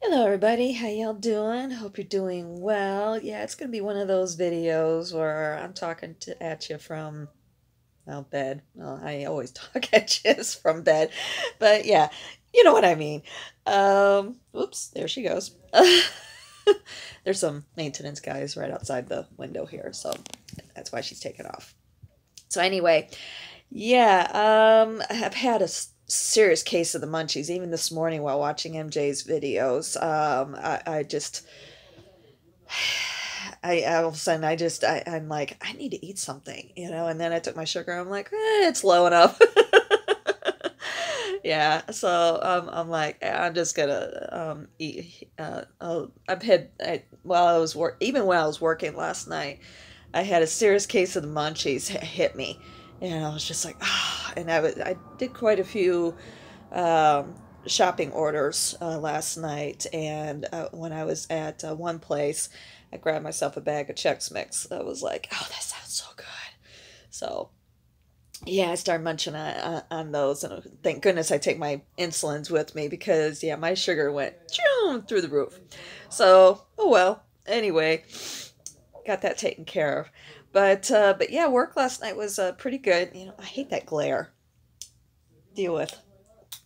Hello everybody, how y'all doing? Hope you're doing well. Yeah, it's gonna be one of those videos where I'm talking at you from, well, bed. Well, I always talk at you from bed, but yeah, you know what I mean. Oops, there she goes. There's some maintenance guys right outside the window here, so that's why she's taking off. So anyway, yeah, I've had a serious case of the munchies even this morning while watching MJ's videos. I just I all of a sudden I'm like, I need to eat something, and then I took my sugar. I'm like, it's low enough. Yeah, so I'm like, I'm just gonna eat. I've had while I was even when I was working last night, I had a serious case of the munchies hit me, and I was just like, ah, and I did quite a few shopping orders last night, and when I was at one place, I grabbed myself a bag of Chex Mix. I was like, oh, that sounds so good. So yeah, I started munching on those, and thank goodness I take my insulins with me because yeah, my sugar went through the roof. So oh well. Anyway, got that taken care of. But yeah, work last night was pretty good. I hate that glare. Deal with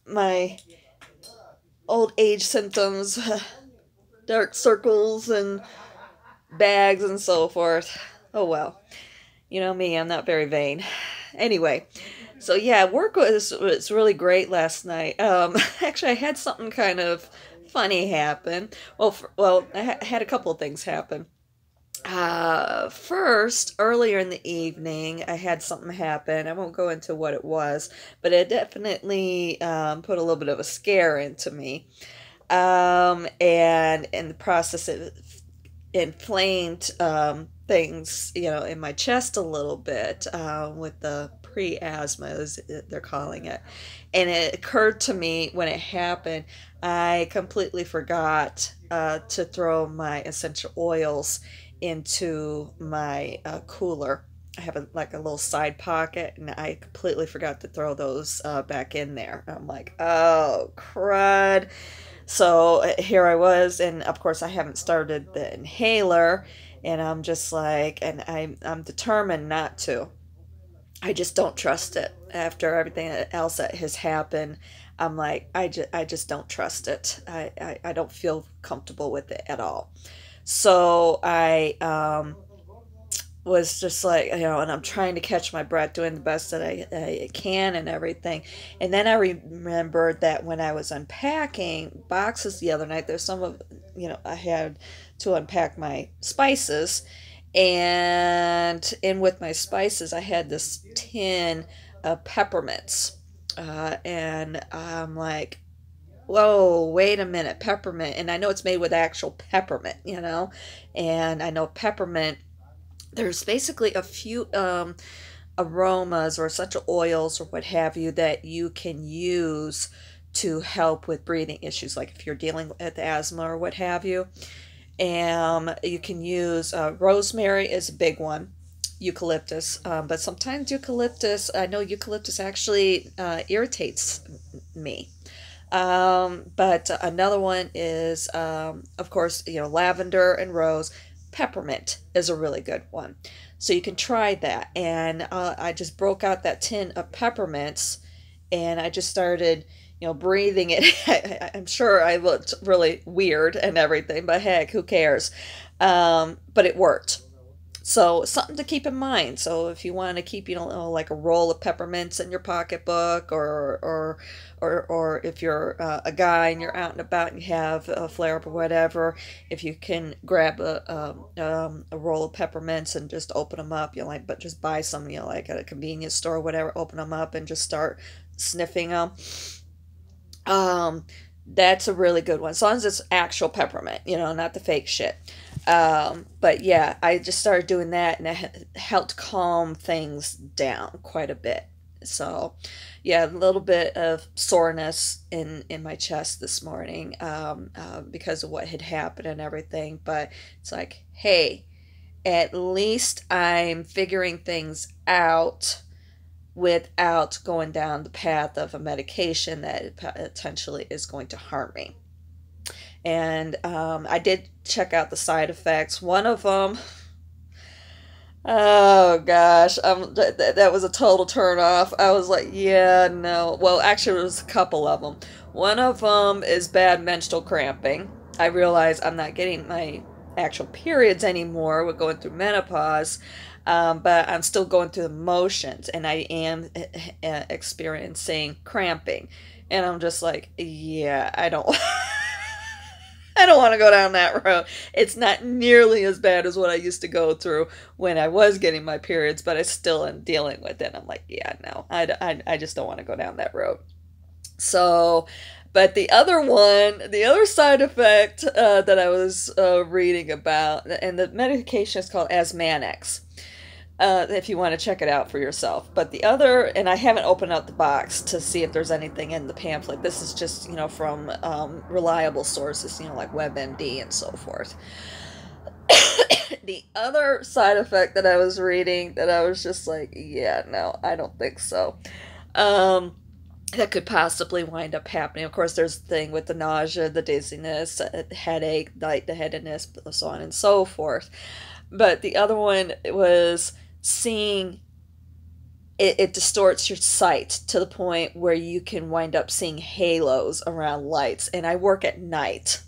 my old age symptoms, dark circles and bags and so forth. Oh well. You know me, I'm not very vain. Anyway, so yeah, work was really great last night. Actually, I had something kind of funny happen. I had a couple of things happen. First, earlier in the evening, I had something happen. I won't go into what it was, but it definitely put a little bit of a scare into me. And in the process, it inflamed things, in my chest a little bit with the pre-asthma, as they're calling it. And it occurred to me when it happened, I completely forgot to throw my essential oils into my cooler. I have like a little side pocket, and I completely forgot to throw those back in there. I'm like, oh, crud. So here I was, and of course I haven't started the inhaler, and I'm just like, and I'm determined not to. I just don't trust it after everything else that has happened. I'm like, I just don't trust it. I don't feel comfortable with it at all. So I was just like, and I'm trying to catch my breath, doing the best that I can and everything. And then I remembered that when I was unpacking boxes the other night, there's some of, I had to unpack my spices. And in with my spices, I had this tin of peppermints. And I'm like, whoa, wait a minute, peppermint. And I know it's made with actual peppermint, and I know peppermint, there's basically a few aromas or essential oils or what have you that you can use to help with breathing issues, like if you're dealing with asthma or what have you. And you can use rosemary is a big one, eucalyptus, but sometimes eucalyptus, I know eucalyptus actually irritates me. But another one is, of course, lavender and rose. Peppermint is a really good one. So you can try that. And I just broke out that tin of peppermints, and I just started, breathing it. I'm sure I looked really weird and everything, but heck, who cares? But it worked. So something to keep in mind. So if you want to keep, like a roll of peppermints in your pocketbook, or if you're a guy and you're out and about and you have a flare up or whatever, if you can grab a roll of peppermints and just open them up, but just buy some, like at a convenience store or whatever, open them up and just start sniffing them. Um, that's a really good one, as long as it's actual peppermint, not the fake shit. But yeah, I just started doing that, and it helped calm things down quite a bit. So, yeah, a little bit of soreness in my chest this morning, because of what had happened and everything. But it's like, hey, at least I'm figuring things out without going down the path of a medication that potentially is going to harm me. And I did check out the side effects. One of them, oh gosh, that was a total turn off. I was like, yeah, no. Well, actually, it was a couple of them. One of them is bad menstrual cramping. I realize I'm not getting my actual periods anymore with going through menopause, but I'm still going through the motions, and I am experiencing cramping. And I'm just like, yeah, I don't. I don't want to go down that road. It's not nearly as bad as what I used to go through when I was getting my periods, but I still am dealing with it. I'm like, yeah, no, I just don't want to go down that road. So, but the other one, the other side effect that I was reading about, and the medication is called Asmanix, if you want to check it out for yourself. But the other, and I haven't opened up the box to see if there's anything in the pamphlet. This is just, from reliable sources, like WebMD and so forth. The other side effect that I was reading that I was just like, yeah, no, I don't think so. That could possibly wind up happening. Of course, there's the thing with the nausea, the dizziness, headache, lightheadedness, so on and so forth. But the other one was seeing it distorts your sight to the point where you can wind up seeing halos around lights. And I work at night.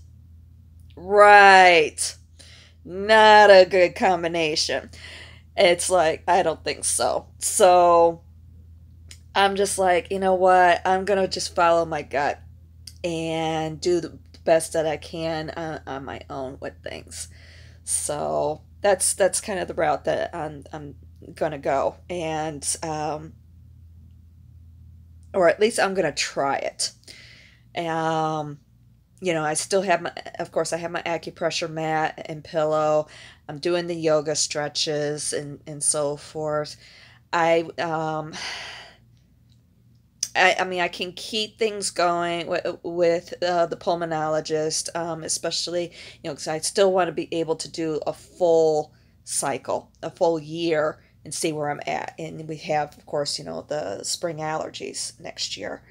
Right. Not a good combination. It's like, I don't think so. So I'm just like, you know what? I'm going to just follow my gut and do the best that I can on my own with things. So that's kind of the route that I'm gonna go, and or at least I'm gonna try it. I still have my, of course, I have my acupressure mat and pillow. I'm doing the yoga stretches and so forth. I I mean, I can keep things going with the pulmonologist, especially, because I still want to be able to do a full cycle, a full year, and see where I'm at. And we have, of course, the spring allergies next year.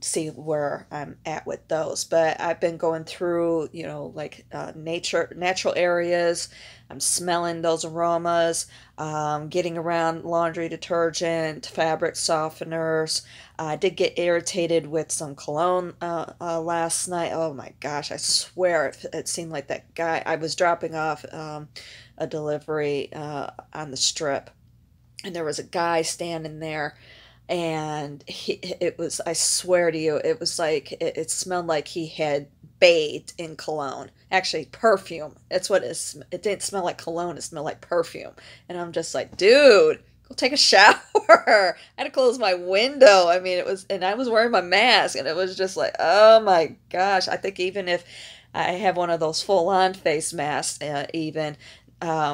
See where I'm at with those. But I've been going through, like natural areas. I'm smelling those aromas, getting around laundry detergent, fabric softeners. I did get irritated with some cologne last night. Oh my gosh, I swear it seemed like that guy. I was dropping off a delivery on the strip, and there was a guy standing there, and it was, I swear to you, it was like it smelled like he had bathed in cologne. Actually, perfume. That's what it didn't smell like cologne. It smelled like perfume. And I'm just like, dude, go take a shower. I had to close my window. I mean, and I was wearing my mask, and it was just like, oh my gosh. I think even if I have one of those full-on face masks, even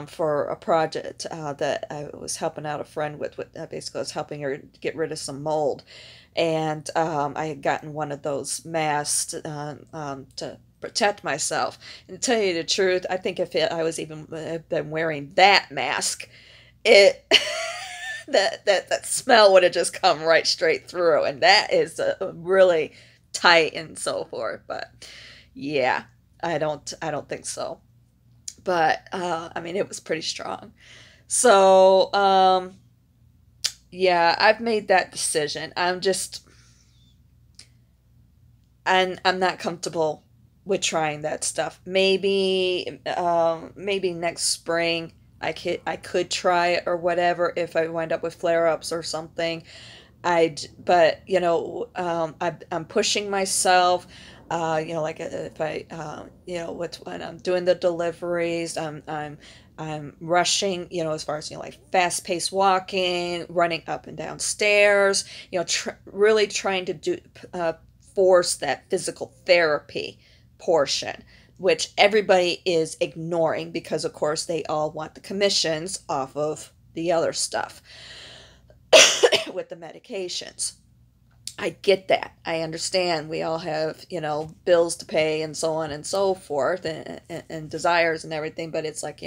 for a project that I was helping out a friend with. Basically, I was helping her get rid of some mold, and I had gotten one of those masks to protect myself. And to tell you the truth, I think if I was even been wearing that mask, it that smell would have just come right straight through, and that is really tight and so forth. But yeah, I don't think so. But I mean, it was pretty strong. So yeah, I've made that decision. I'm not comfortable with trying that stuff. Maybe next spring I could try it or whatever if I wind up with flare-ups or something. But I'm pushing myself. Like if I, with when I'm doing the deliveries, I'm rushing, as far as, like fast-paced walking, running up and down stairs, really trying to force that physical therapy portion, which everybody is ignoring because, of course, they all want the commissions off of the other stuff with the medications. I get that. I understand we all have, bills to pay and so on and so forth, and desires and everything, but it's like,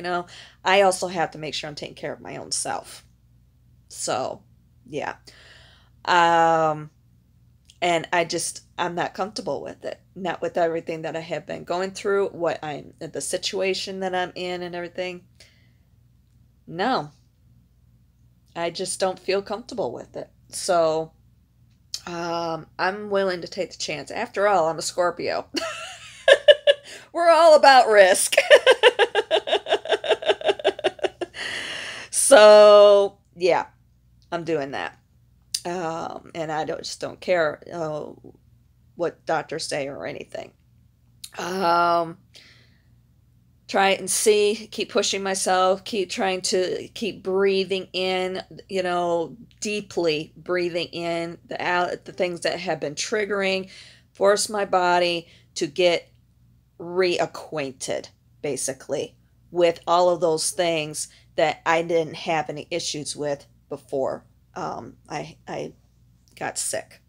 I also have to make sure I'm taking care of my own self. So, yeah. And I'm not comfortable with it. Not with everything that I have been going through, the situation that I'm in and everything. No, I just don't feel comfortable with it. So, I'm willing to take the chance. After all, I'm a Scorpio. We're all about risk. So, yeah, I'm doing that. And I just don't care what doctors say or anything. Um, Try and see, keep pushing myself, keep trying to keep breathing in, deeply breathing in the things that have been triggering, force my body to get reacquainted, basically, with all of those things that I didn't have any issues with before I got sick.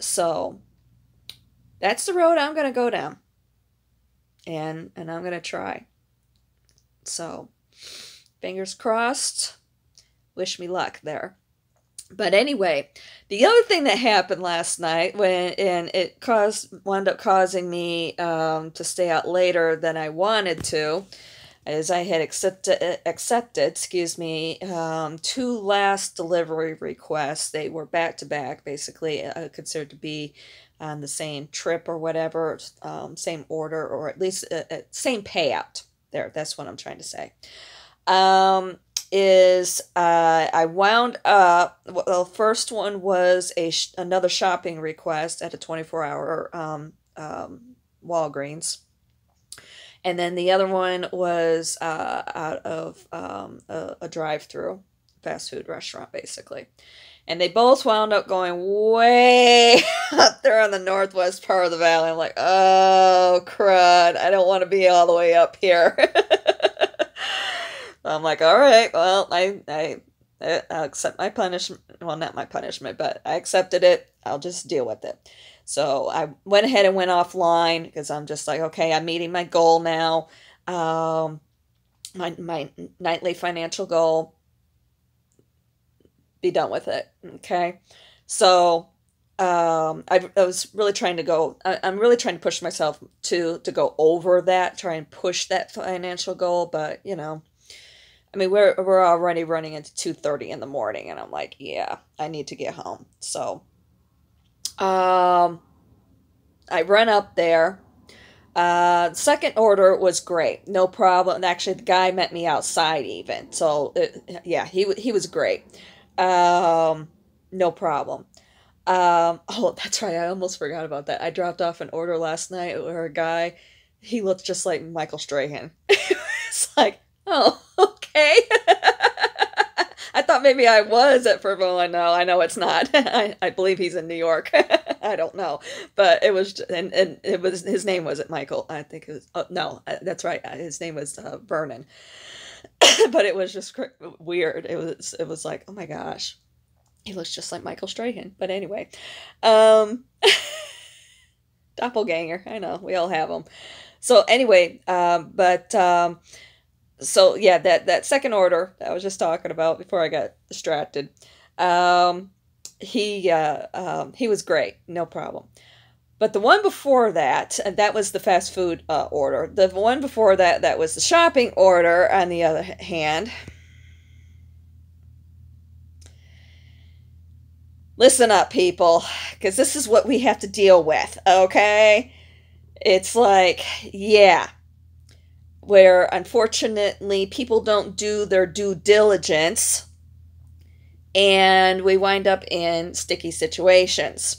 So that's the road I'm going to go down, and I'm going to try. So fingers crossed. Wish me luck there. But anyway, the other thing that happened last night and it wound up causing me to stay out later than I wanted to, is I had accepted, two last delivery requests. They were back to back, basically considered to be on the same trip or whatever, same order, or at least same payout. There, that's what I'm trying to say. I wound up, well, the first one was another shopping request at a 24-hour Walgreens. And then the other one was out of a drive-through fast food restaurant, basically. And they both wound up going way up there on the northwest part of the valley. I'm like, oh, crud. I don't want to be all the way up here. I'm like, all right, well, I'll accept my punishment. Well, not my punishment, but I accepted it. I'll just deal with it. So I went ahead and went offline because I'm just like, okay, I'm meeting my goal now. My nightly financial goal. Be done with it. Okay. So I was really trying to go, I'm really trying to push myself to go over that, try and push that financial goal. But, I mean, we're already running into 2:30 in the morning, and I'm like, yeah, I need to get home. So I run up there. Second order was great, no problem. And actually, the guy met me outside even. So yeah, he was great. No problem. Oh, that's right. I almost forgot about that. I dropped off an order last night where a guy, he looked just like Michael Strahan. It's like, oh, okay. I thought maybe I was at first. Well, I know it's not. I believe he's in New York. I don't know, but it was, and it was, his name wasn't Michael. I think it was, oh, no, that's right. His name was Vernon. But it was just weird. It was like, oh my gosh, he looks just like Michael Strahan. But anyway, doppelganger. I know, we all have them. So anyway, so yeah, that second order that I was just talking about before I got distracted, he was great, no problem. But the one before that, and that was the fast food order. The one before that, that was the shopping order, on the other hand. Listen up, people, because this is what we have to deal with, okay? It's like, yeah, where unfortunately people don't do their due diligence, and we wind up in sticky situations.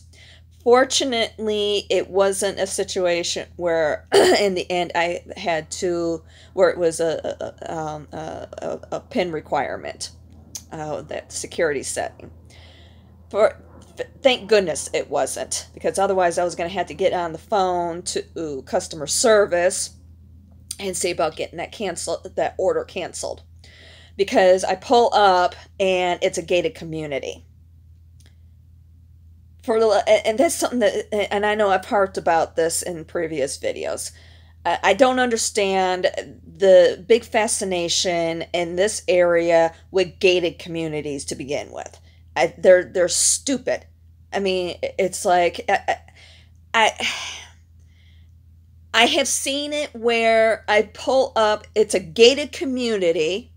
Fortunately, it wasn't a situation where, in the end, I had to, where it was a PIN requirement, that security setting. Thank goodness it wasn't, because otherwise I was going to have to get on the phone to customer service and see about getting that order canceled, because I pull up and it's a gated community. And that's something that, and I know I've harped about this in previous videos. I don't understand the big fascination in this area with gated communities to begin with. They're stupid. I mean, it's like I I have seen it where I pull up, it's a gated community,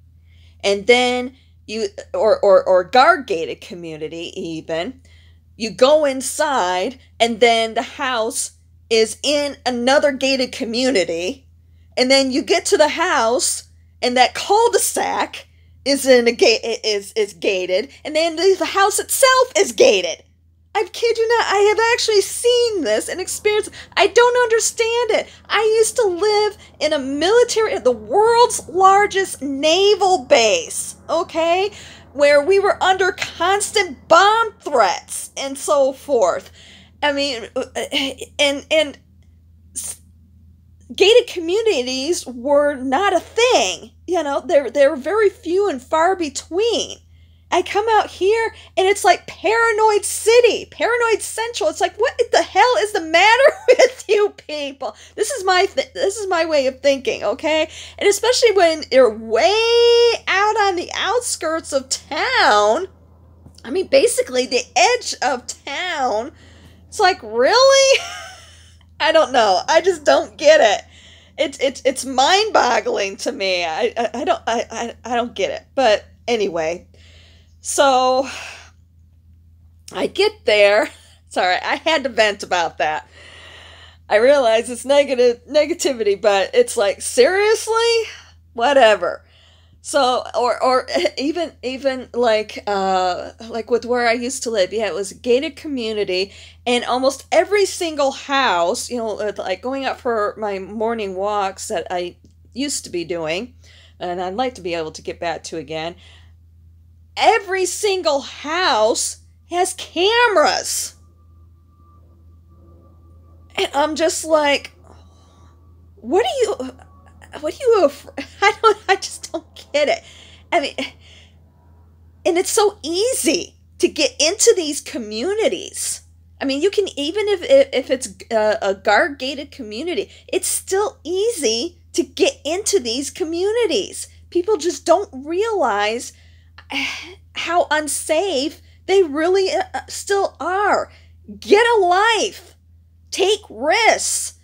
and then you or guard gated community even. You go inside and then the house is in another gated community, and then you get to the house and that cul-de-sac is in a gate is gated, and then the house itself is gated. I kid you not, I have actually seen this and experienced. I don't understand it. I used to live in a military, the world's largest naval base, okay, where we were under constant bomb threats and so forth. I mean, and gated communities were not a thing. You know, they're very few and far between. I come out here and it's like paranoid city, paranoid central. It's like, what the hell is the matter with you people? This is my way of thinking, okay? And especially when you're way out on the outskirts of town. I mean, basically the edge of town. It's like, really? I don't know. I just don't get it. It's mind-boggling to me. I don't get it. But anyway. So, I get there. Sorry, I had to vent about that. I realize it's negativity, but it's like, seriously? Whatever. So, or even like with where I used to live, yeah, it was a gated community, and almost every single house, you know, like going out for my morning walks that I used to be doing, and I'd like to be able to get back to again. Every single house has cameras. And I'm just like, what are you I just don't get it. I mean, and it's so easy to get into these communities. I mean, you can, even if it's a guard gated community, it's still easy to get into these communities. People just don't realize how unsafe they really still are. Get a life. Take risks.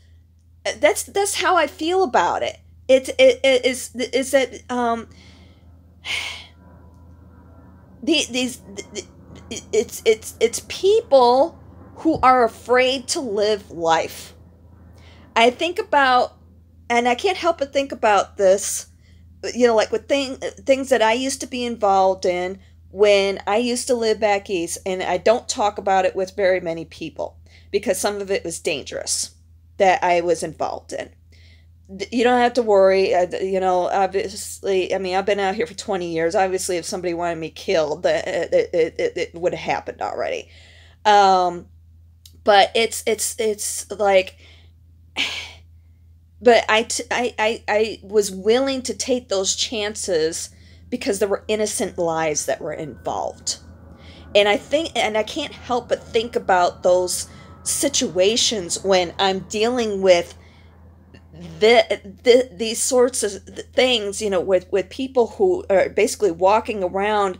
That's how I feel about it. It is that it's people who are afraid to live life. I think about, and I can't help but think about this, you know, like with things that I used to be involved in when I used to live back east, and I don't talk about it with very many people because some of it was dangerous that I was involved in. You don't have to worry, you know, obviously, I mean, I've been out here for 20 years. Obviously, if somebody wanted me killed, it would have happened already. But it's like, but I was willing to take those chances because there were innocent lives that were involved. And I can't help but think about those situations when I'm dealing with these sorts of things, you know, with people who are basically walking around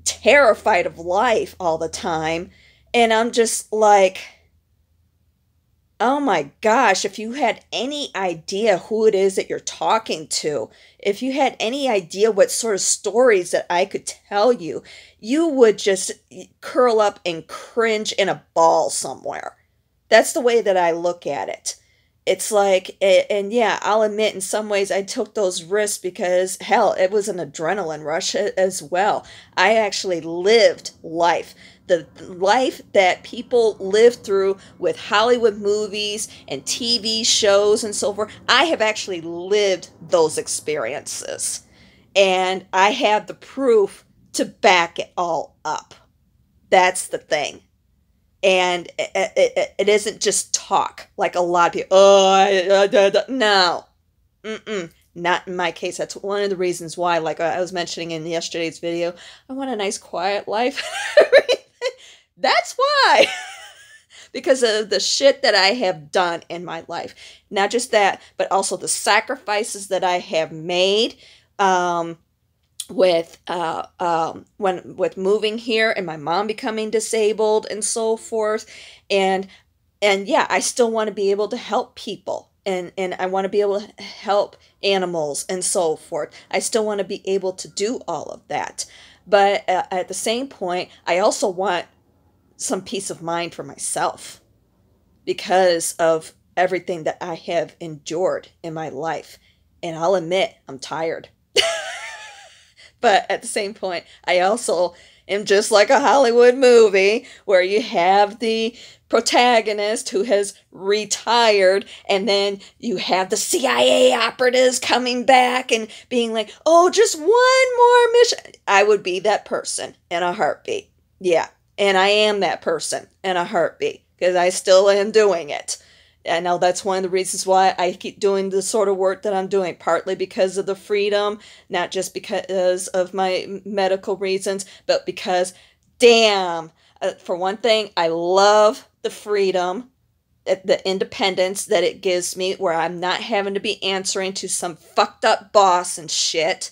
terrified of life all the time. And I'm just like, oh my gosh, if you had any idea who it is that you're talking to, if you had any idea what sort of stories that I could tell you, you would just curl up and cringe in a ball somewhere. That's the way that I look at it. It's like, and yeah, I'll admit in some ways I took those risks because, hell, it was an adrenaline rush as well. I actually lived life. The life that people live through with Hollywood movies and TV shows and so forth. I have actually lived those experiences. And I have the proof to back it all up. That's the thing. And it isn't just talk like a lot of people. No. Not in my case. That's one of the reasons why, like I was mentioning in yesterday's video, I want a nice quiet life. That's why. Because of the shit that I have done in my life. Not just that, but also the sacrifices that I have made. with moving here and my mom becoming disabled and so forth. And yeah, I still want to be able to help people, and I want to be able to help animals and so forth. I still want to be able to do all of that. But at the same point, I also want some peace of mind for myself because of everything that I have endured in my life. And I'll admit, I'm tired. But at the same point, I also am just like a Hollywood movie where you have the protagonist who has retired, and then you have the CIA operatives coming back and being like, oh, just one more mission. I would be that person in a heartbeat. Yeah. And I am that person in a heartbeat because I still am doing it. I know that's one of the reasons why I keep doing the sort of work that I'm doing, partly because of the freedom, not just because of my medical reasons, but because, damn, for one thing, I love the freedom, the independence that it gives me, where I'm not having to be answering to some fucked up boss and shit,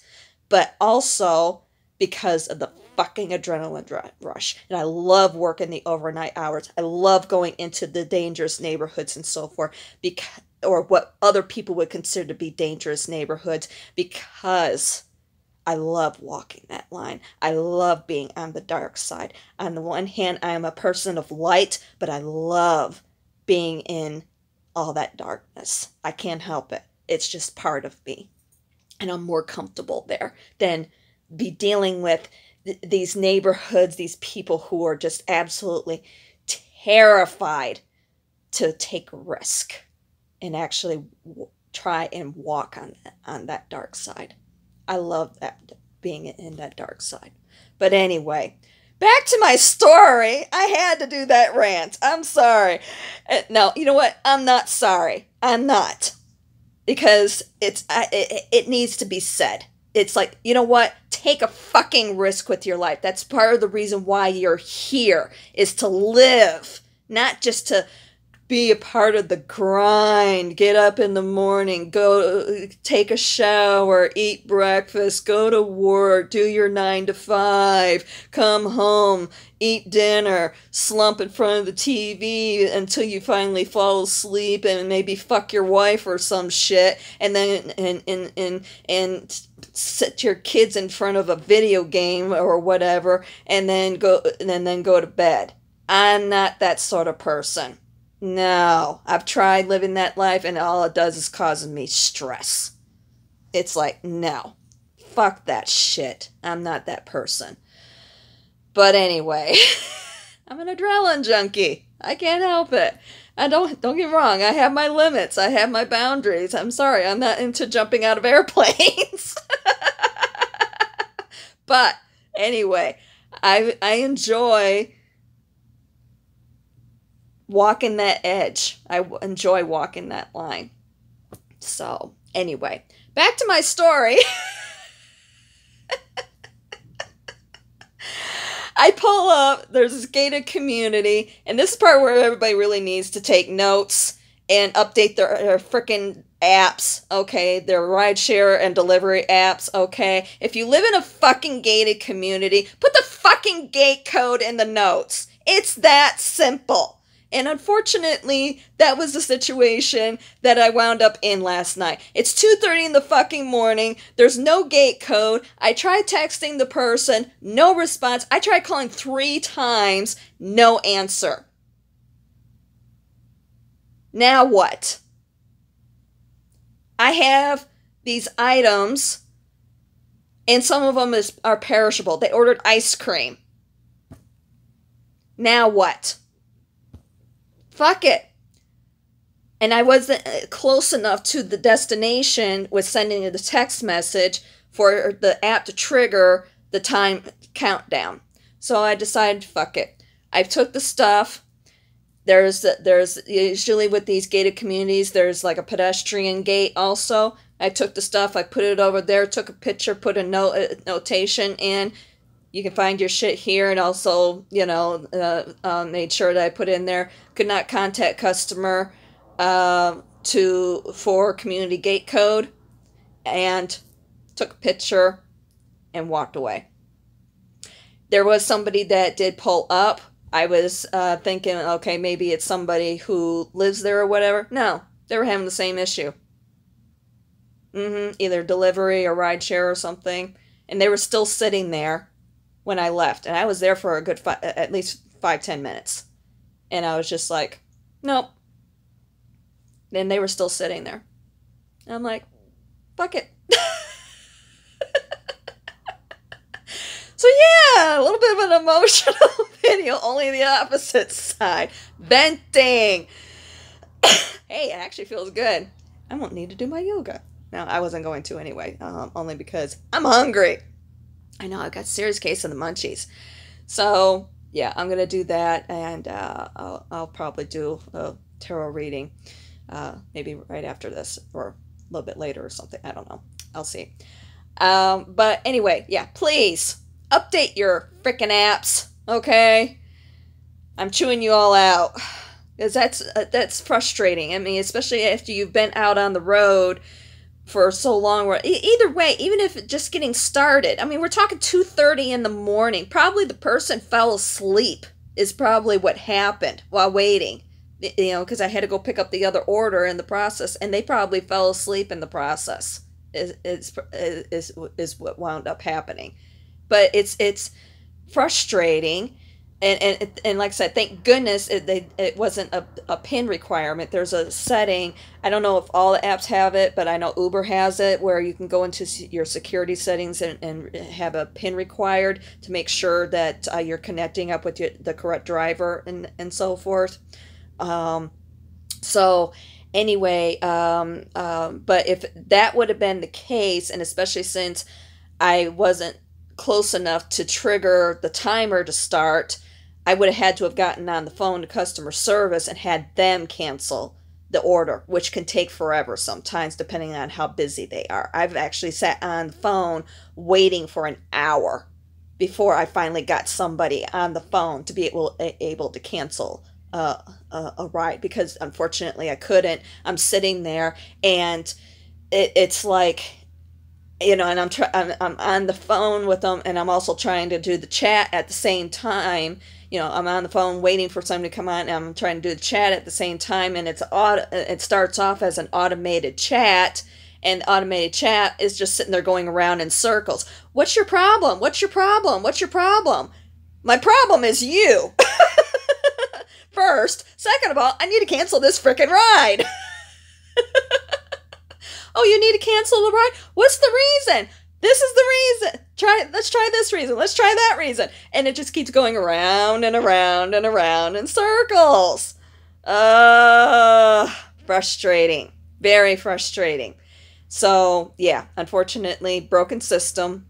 but also because of the fucking adrenaline rush. And I love working the overnight hours. I love going into the dangerous neighborhoods and so forth, because, or what other people would consider to be dangerous neighborhoods, because I love walking that line. I love being on the dark side. On the one hand, I am a person of light, but I love being in all that darkness. I can't help it. It's just part of me. And I'm more comfortable there than be dealing with these neighborhoods, these people who are just absolutely terrified to take a risk and actually try and walk on that dark side. I love that, being in that dark side. But anyway, back to my story. I had to do that rant. I'm sorry. No, you know what? I'm not sorry. I'm not. Because it needs to be said. It's like, you know what? Take a fucking risk with your life. That's part of the reason why you're here, is to live, not just to be a part of the grind. Get up in the morning, go take a shower, eat breakfast, go to work, do your 9 to 5, come home, eat dinner, slump in front of the TV until you finally fall asleep, and maybe fuck your wife or some shit, and then and sit your kids in front of a video game or whatever, and then go to bed. I'm not that sort of person. No, I've tried living that life, and all it does is causes me stress. It's like, no, fuck that shit. I'm not that person. But anyway, I'm an adrenaline junkie. I can't help it. I don't get me wrong. I have my limits. I have my boundaries. I'm sorry. I'm not into jumping out of airplanes. But anyway, I enjoy walking that edge. I enjoy walking that line. So anyway, back to my story. I pull up, there's this gated community, and this is part where everybody really needs to take notes and update their freaking apps, okay? Their rideshare and delivery apps, okay? If you live in a fucking gated community, put the fucking gate code in the notes. It's that simple. And unfortunately, that was the situation that I wound up in last night. It's 2:30 in the fucking morning. There's no gate code. I tried texting the person, no response. I tried calling 3 times, no answer. Now what? I have these items, and some of them are perishable. They ordered ice cream. Now what? Fuck it. And I wasn't close enough to the destination with sending the text message for the app to trigger the time countdown. So I decided, fuck it. I took the stuff. There's usually with these gated communities, there's like a pedestrian gate also. I took the stuff, I put it over there, took a picture, put a notation in. You can find your shit here, and also, made sure that I put in there, could not contact customer for community gate code, and took a picture, and walked away. There was somebody that did pull up. I was thinking, okay, maybe it's somebody who lives there or whatever. No, they were having the same issue. Either delivery or rideshare or something. And they were still sitting there when I left. And I was there for a good at least 5-10 minutes. And I was just like, nope. And they were still sitting there. And I'm like, fuck it. So yeah, a little bit of an emotional video, only the opposite side. Venting. Hey, it actually feels good. I won't need to do my yoga. Now, I wasn't going to anyway, only because I'm hungry. I know, I've got a serious case of the munchies. So, yeah, I'm going to do that, and I'll probably do a tarot reading maybe right after this, or a little bit later or something. I don't know. I'll see. But anyway, yeah, please update your freaking apps, okay? I'm chewing you all out, because that's frustrating. I mean, especially after you've been out on the road for so long. Either way, even if it's just getting started, I mean, we're talking 2:30 in the morning. Probably the person fell asleep is probably what happened while waiting. You know, because I had to go pick up the other order in the process, and they probably fell asleep in the process. Is what wound up happening. But it's frustrating, and like I said, thank goodness it wasn't a PIN requirement. There's a setting, I don't know if all the apps have it, but I know Uber has it, where you can go into your security settings and have a PIN required to make sure that you're connecting up with the correct driver and so forth. So anyway, but if that would have been the case, and especially since I wasn't close enough to trigger the timer to start, I would have had to have gotten on the phone to customer service and had them cancel the order, which can take forever sometimes depending on how busy they are. I've actually sat on the phone waiting for an hour before I finally got somebody on the phone to be able to cancel a ride, because unfortunately I couldn't. I'm sitting there, and it's like, you know, and I'm on the phone with them, and I'm also trying to do the chat at the same time. You know, I'm on the phone waiting for somebody to come on, and I'm trying to do the chat at the same time, and it starts off as an automated chat, and the automated chat is just sitting there going around in circles. What's your problem? What's your problem? What's your problem? My problem is you. First. Second of all, I need to cancel this frickin' ride. Oh, you need to cancel the ride? What's the reason? This is the reason. Let's try this reason. Let's try that reason. And it just keeps going around and around and around in circles. Frustrating. Very frustrating. So, yeah, unfortunately, broken system.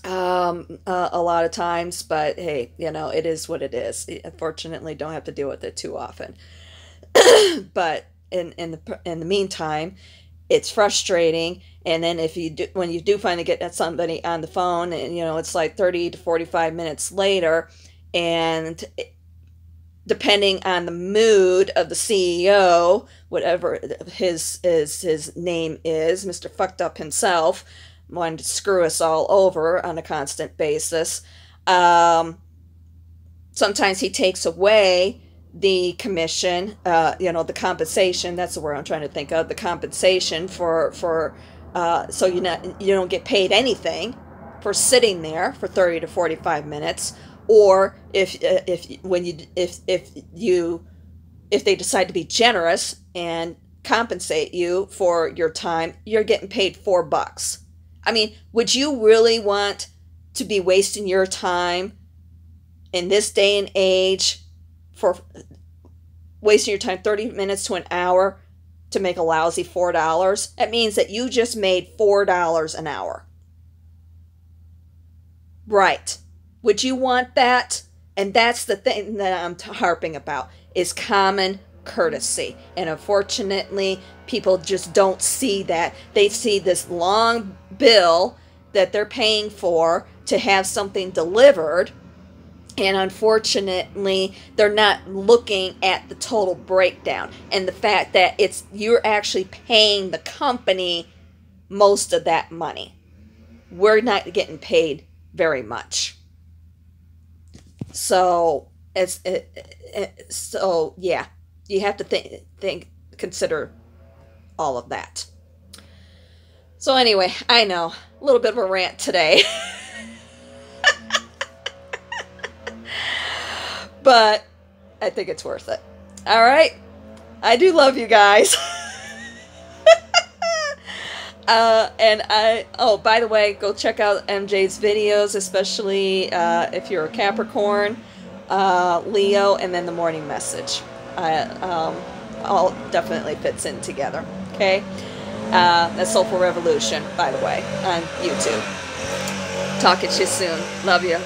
A lot of times, but hey, you know, it is what it is. Unfortunately, don't have to deal with it too often. But in the meantime, it's frustrating. And then when you do finally get somebody on the phone, and you know, it's like 30 to 45 minutes later, and depending on the mood of the CEO, whatever his name is, Mr. Fucked Up himself, wanting to screw us all over on a constant basis. Sometimes he takes away the commission, you know, the compensation. That's the word I'm trying to think of. The compensation for so you don't get paid anything for sitting there for 30 to 45 minutes. Or if they decide to be generous and compensate you for your time, you're getting paid $4. I mean, would you really want to be wasting your time in this day and age for wasting your time 30 minutes to an hour to make a lousy $4? That means that you just made $4 an hour. Right. Would you want that? And that's the thing that I'm harping about, is common courtesy. And unfortunately, people just don't see that. They see this long bill that they're paying for to have something delivered, and unfortunately they're not looking at the total breakdown and the fact that you're actually paying the company most of that money. we're not getting paid very much. So so yeah, you have to consider all of that. So anyway, I know, a little bit of a rant today. But I think it's worth it. All right. I do love you guys. Oh, by the way, go check out MJ's videos, especially if you're a Capricorn, Leo, and then the morning message. All definitely fits in together. Okay? That's Soulful Revolution, by the way, on YouTube. Talking to you soon. Love you.